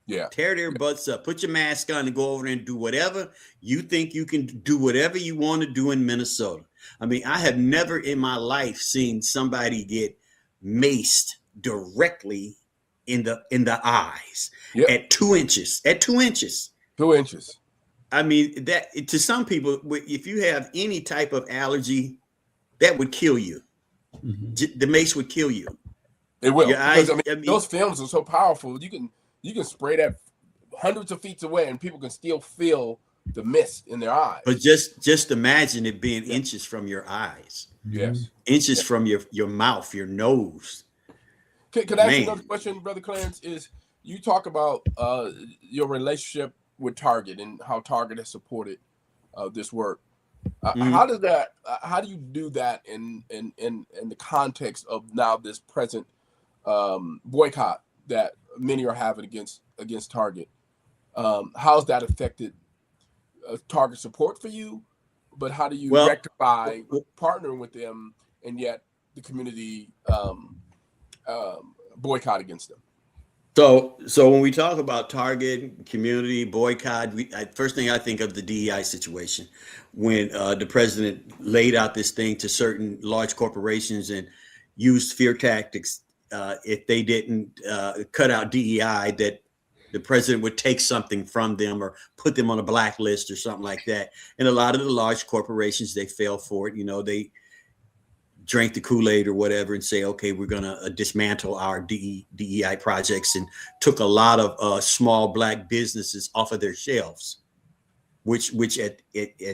Yeah. Tear their butts up. Put your mask on and go over there and do whatever you think you can do, whatever you want to do in Minnesota. I mean, I have never in my life seen somebody get maced directly in the eyes at 2 inches. At 2 inches. 2 inches. I mean, that to some people, if you have any type of allergy, that would kill you. Mm-hmm. The mace would kill you. It will. Because, I mean, those films are so powerful. You can spray that hundreds of feet away, and people can still feel the mist in their eyes. But just imagine it being inches from your eyes. Yes. Inches from your mouth, your nose. Could I ask you another question, Brother Clarence? Is you talk about your relationship with Target and how Target has supported this work. How do you do that in the context of now this present boycott that many are having against Target? How's that affected Target support for you? But how do you rectify partnering with them and yet the community boycott against them? So when we talk about Target, community, boycott, first thing I think of the DEI situation when the president laid out this thing to certain large corporations and used fear tactics. If they didn't cut out DEI, that the president would take something from them or put them on a blacklist or something like that. And a lot of the large corporations, they fell for it. You know, they drank the Kool-Aid or whatever and say, okay, we're going to dismantle our DEI projects, and took a lot of small Black businesses off of their shelves. which at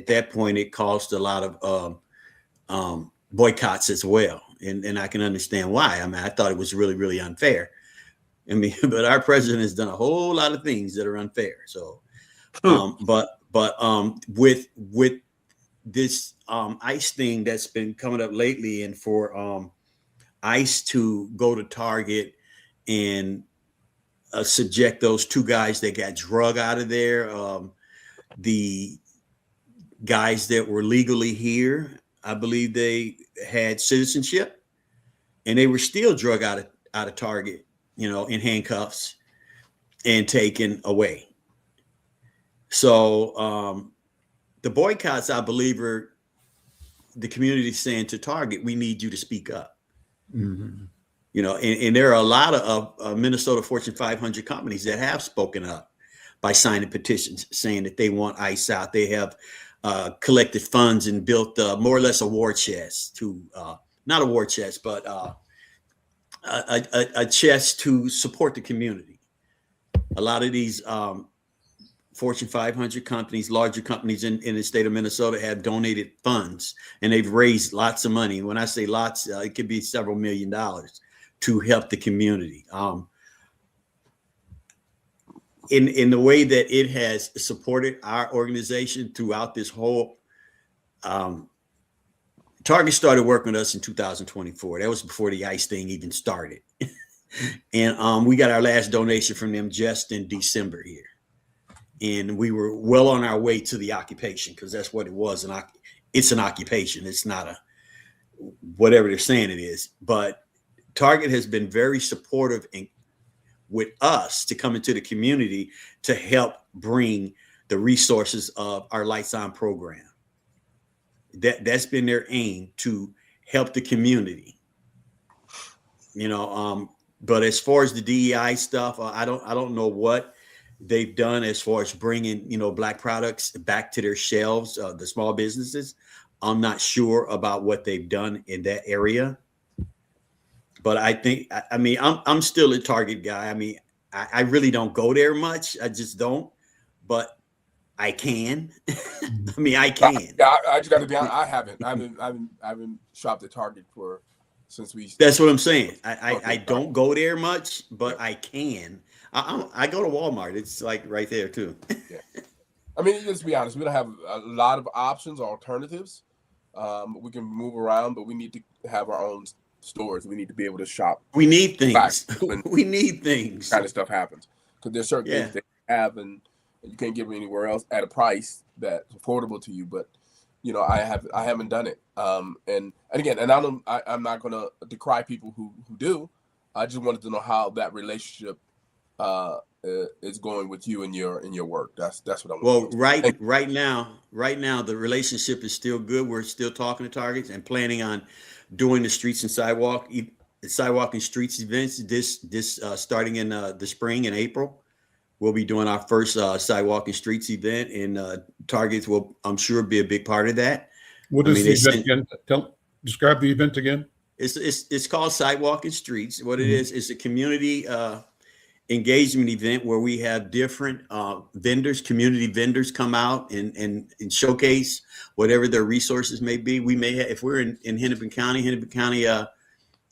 that point it caused a lot of boycotts as well. And I can understand why. I mean, I thought it was really, really unfair. I mean, but our president has done a whole lot of things that are unfair. So, but with this ICE thing that's been coming up lately, and for ICE to go to Target and subject those 2 guys that got drug out of there, the guys that were legally here, I believe they had citizenship, and they were still drug out of Target, in handcuffs and taken away. So the boycotts, I believe, are the community saying to Target, we need you to speak up. Mm-hmm. And there are a lot of Minnesota Fortune 500 companies that have spoken up by signing petitions saying that they want ICE out. They have collected funds and built more or less a war chest to, not a war chest, but a chest to support the community. A lot of these Fortune 500 companies, larger companies in the state of Minnesota have donated funds, and they've raised lots of money. When I say lots, it could be several $1 million to help the community. In the way that it has supported our organization throughout this whole, Target started working with us in 2024. That was before the ICE thing even started. And we got our last donation from them just in December here. And we were well on our way to the occupation, because that's what it was. It's an occupation. It's not a whatever they're saying it is. But Target has been very supportive with us to come into the community to help bring the resources of our Lights On program. That's been their aim, to help the community. But as far as the DEI stuff, I don't know what they've done as far as bringing, Black products back to their shelves, the small businesses. I'm not sure about what they've done in that area. But I'm still a Target guy. I mean, I really don't go there much. I just don't. But I can. I can. I just got to be honest. I haven't shopped at Target since we. That's what I'm saying. I don't go there much, but I can. I go to Walmart. It's like right there too. Yeah. Let's be honest. We don't have a lot of options, alternatives. We can move around, but we need to have our own stores. We need to be able to shop. We need things. We need things. Kind of stuff happens, because there's certain things they have, and you can't get them anywhere else at a price that's affordable to you. But I haven't done it. And again, I'm not going to decry people who do. I just wanted to know how that relationship is going with you in your work. That's what I'm. Well, right now, the relationship is still good. We're still talking to Targets and planning on doing the streets and sidewalk and streets events. This starting in the spring in April. We'll be doing our first sidewalk and streets event, and Targets will, I'm sure, be a big part of that. What is the event again? Describe the event again. It's called Sidewalk and Streets. What it is, it's a community engagement event where we have different community vendors come out and showcase whatever their resources may be. We may have, if we're in Hennepin County,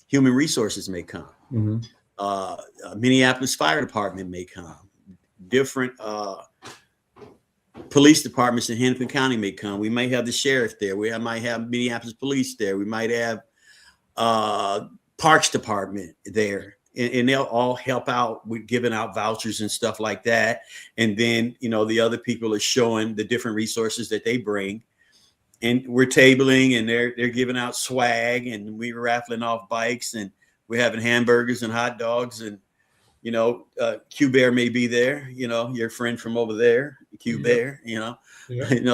Human Resources may come. Mm-hmm. Minneapolis Fire Department may come. Different police departments in Hennepin County may come. We may have the sheriff there. We might have Minneapolis Police there. We might have Parks Department there. And they'll all help out with giving out vouchers and stuff like that. And then, the other people are showing the different resources that they bring. And we're tabling, and they're giving out swag, and we're raffling off bikes, and we're having hamburgers and hot dogs. And, Q Bear may be there, your friend from over there, Q Bear,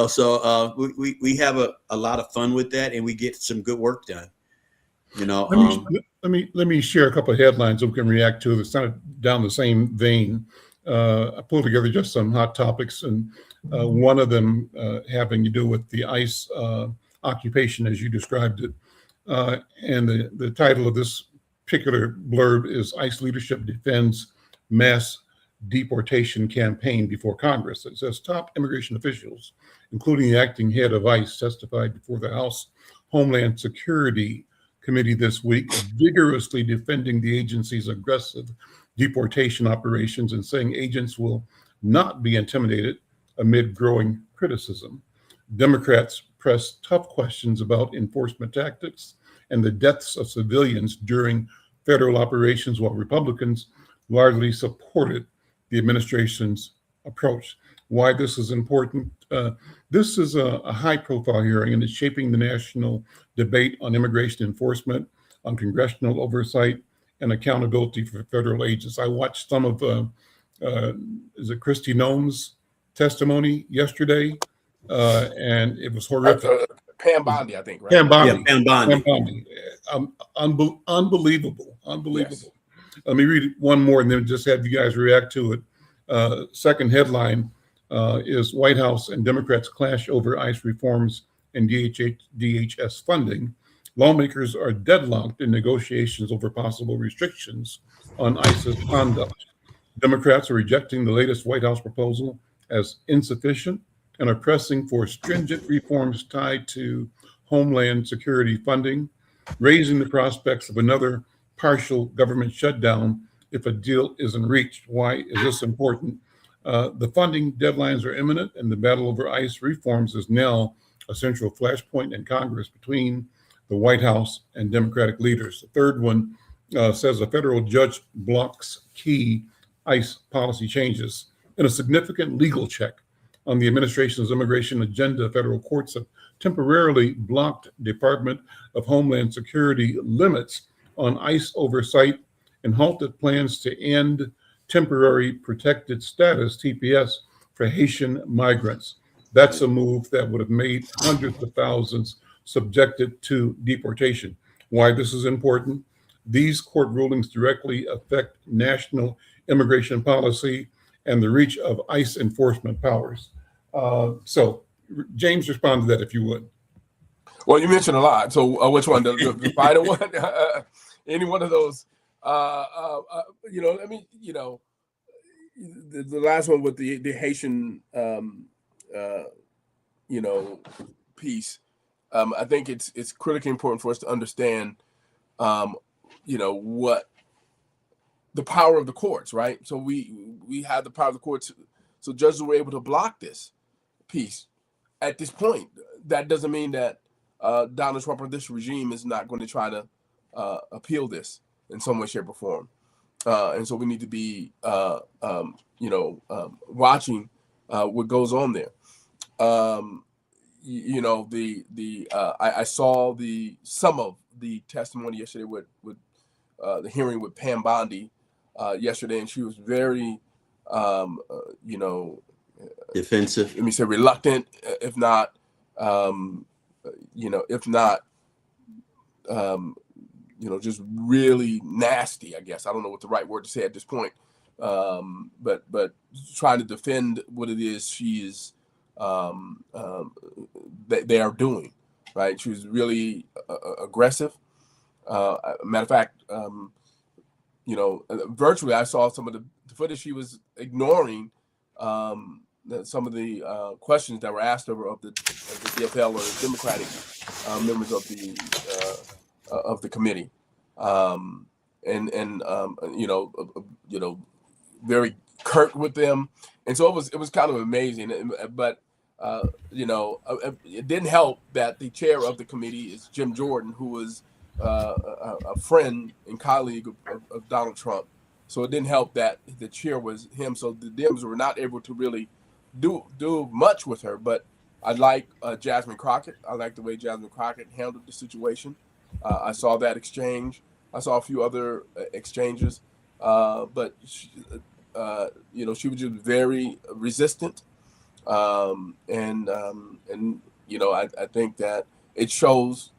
so we have a lot of fun with that, and we get some good work done. Let me share a couple of headlines that we can react to. It's kind of down the same vein. I pulled together just some hot topics, and one of them having to do with the ICE occupation, as you described it. And the title of this particular blurb is ICE Leadership Defends Mass deportation campaign before Congress. It says top immigration officials, including the acting head of ICE, testified before the House Homeland Security Committee this week, vigorously defending the agency's aggressive deportation operations and saying agents will not be intimidated amid growing criticism. Democrats pressed tough questions about enforcement tactics and the deaths of civilians during federal operations, while Republicans largely supported the administration's approach. Why this is important? This is a high-profile hearing, and it's shaping the national debate on immigration enforcement, on congressional oversight, and accountability for federal agents. I watched some of, is it Kristi Noem's testimony yesterday, and it was horrific. Pam Bondi, I think, right? Pam Bondi. Yeah, Pam Bondi. Unbelievable. Yes. Let me read one more and then just have you guys react to it. Second headline is White House and Democrats clash over ICE reforms and DHS funding. Lawmakers are deadlocked in negotiations over possible restrictions on ICE's conduct. Democrats are rejecting the latest White House proposal as insufficient and are pressing for stringent reforms tied to Homeland Security funding, raising the prospects of another partial government shutdown if a deal isn't reached. Why is this important? The funding deadlines are imminent, and the battle over ICE reforms is now a central flashpoint in Congress between the White House and Democratic leaders. The third one says a federal judge blocks key ICE policy changes. In a significant legal check on the administration's immigration agenda, federal courts have temporarily blocked Department of Homeland Security limits on ICE oversight and halted plans to end temporary protected status, TPS, for Haitian migrants. That's a move that would have made hundreds of thousands subjected to deportation. Why this is important? These court rulings directly affect national immigration policy and the reach of ICE enforcement powers. So, James, respond to that if you would. Well, you mentioned a lot. So, which one? The final one? Any one of those? The last one with the Haitian, piece. I think it's critically important for us to understand, what the power of the courts, right? So we have the power of the courts. So judges were able to block this piece at this point. That doesn't mean that Donald Trump or this regime is not going to try to appeal this in some way, shape, or form. And so we need to be, watching what goes on there. I saw some of the testimony yesterday with the hearing with Pam Bondi yesterday, and she was very, defensive. Let me say reluctant, if not, just really nasty, I guess. I don't know what the right word to say at this point. But trying to defend what it is she is they are doing, right? She was really aggressive. Matter of fact, virtually I saw some of the footage. She was ignoring some of the questions that were asked of her of the DFL or the Democratic members of the committee, very curt with them, and so it was kind of amazing. But it didn't help that the chair of the committee is Jim Jordan, who was a friend and colleague of Donald Trump. So it didn't help that the chair was him. So the Dems were not able to really do much with her. But I like Jasmine Crockett. I like the way Jasmine Crockett handled the situation. I saw that exchange. I saw a few other exchanges, but she was just very resistant, and I think that it shows.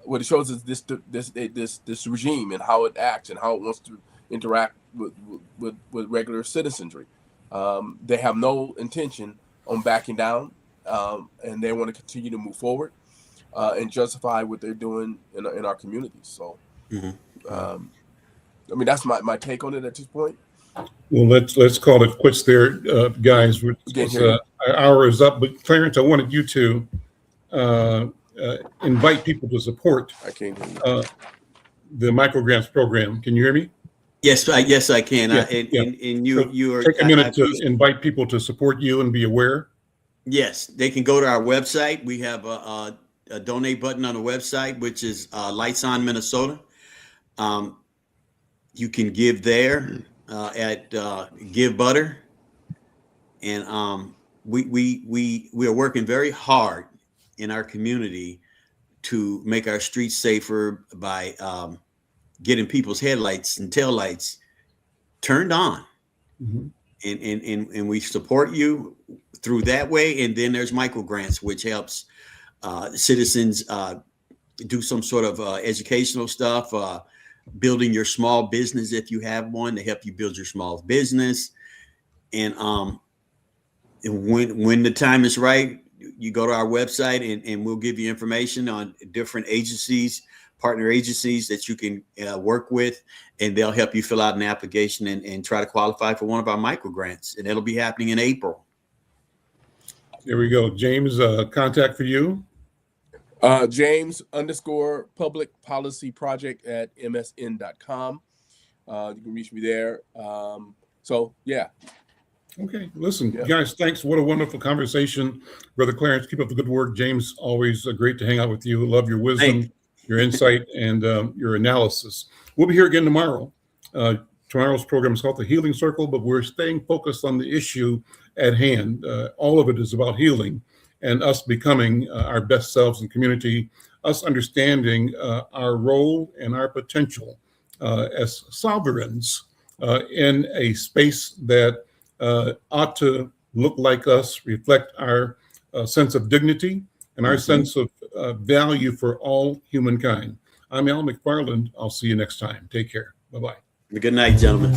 What it shows is this regime and how it acts and how it wants to interact with regular citizenry. They have no intention on backing down, and they want to continue to move forward and justify what they're doing in our communities. So, that's my take on it at this point. Well, let's call it quits there, guys. Our hour is up. But Clarence, I wanted you to invite people to support the microgrants program. Can you hear me? Yes, yes, I can. Yeah, and you are take a minute to invite people to support you and be aware. Yes, they can go to our website. We have a donate button on the website, which is Lights On Minnesota. You can give there at Give Butter, and we are working very hard in our community to make our streets safer by getting people's headlights and taillights turned on. Mm-hmm. And we support you through that way. And then there's microgrants, which helps citizens do some sort of educational stuff, building your small business if you have one, to help you build your small business. And when the time is right, you go to our website and we'll give you information on different agencies, partner agencies that you can work with, and they'll help you fill out an application and try to qualify for one of our microgrants. And it'll be happening in April. There we go. James, contact for you. James_public_policy_project@msn.com. You can reach me there. So yeah. Okay, listen, guys, thanks. What a wonderful conversation. Brother Clarence, keep up the good work. James, always great to hang out with you. Love your wisdom, your insight, and your analysis. We'll be here again tomorrow. Tomorrow's program is called The Healing Circle, but we're staying focused on the issue at hand. All of it is about healing and us becoming our best selves in community, us understanding our role and our potential as sovereigns in a space that ought to look like us, reflect our sense of dignity and our sense of value for all humankind. I'm Al McFarland. I'll see you next time. Take care. Bye-bye. Good night, gentlemen.